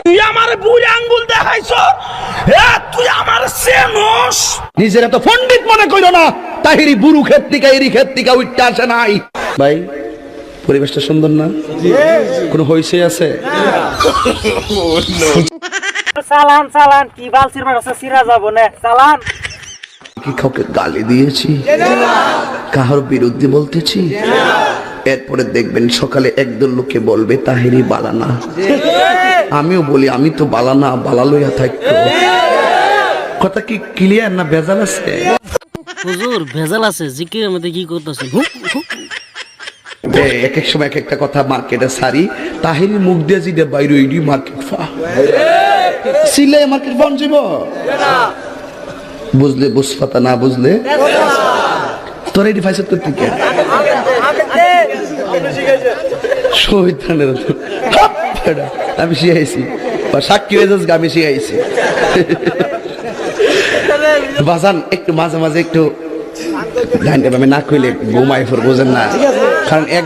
তুই আমার বুড়ি আঙ্গুল দেখাইছ, তুই আমার চেনস। নিজের এত পণ্ডিত মনে কইল না। তাহিরি বুড়ু ক্ষেত থেকে এরি ক্ষেত থেকে উঠতে আসে নাই। ভাই পরিবেশটা সুন্দর না? কোন হইছে আছে? চালান চালান কি বাল সিরমার আছে সিরা যাব না চালান। কি কাউকে গালি দিয়েছি? কাহার বিরুদ্ধে বলতেছি? এরপরে দেখবেন সকালে একদল লোকে বলবে তাহিরি বালানা। আমিও বলি আমি তো বালানা, বালা লইয়া থাকতো। কথা কি ক্লিয়ার না ভেজাল আছে? হুজুর ভেজাল আছে, জিকিরের মধ্যে কি করতেছেন? এক এক সময় এক একটা কথা মার্কেটে সারি। তাহিরি মুখ দিয়ে যেটা বাইরে ওইডি মার্কেট ফা সিলে মার্কেট ফাউন যাব। বুঝলে বুঝপাতা, না বুঝলে তোর এটি ফাইসত করতে কে শহীদানের আমি শিখাইছি, সাক্ষী হয়ে যাস আমি শিখাইছি। বাজান একটু মাঝে মাঝে একটু গানটা আমি না কইলে ঘুমাই ফোর বোঝেন না, কারণ এক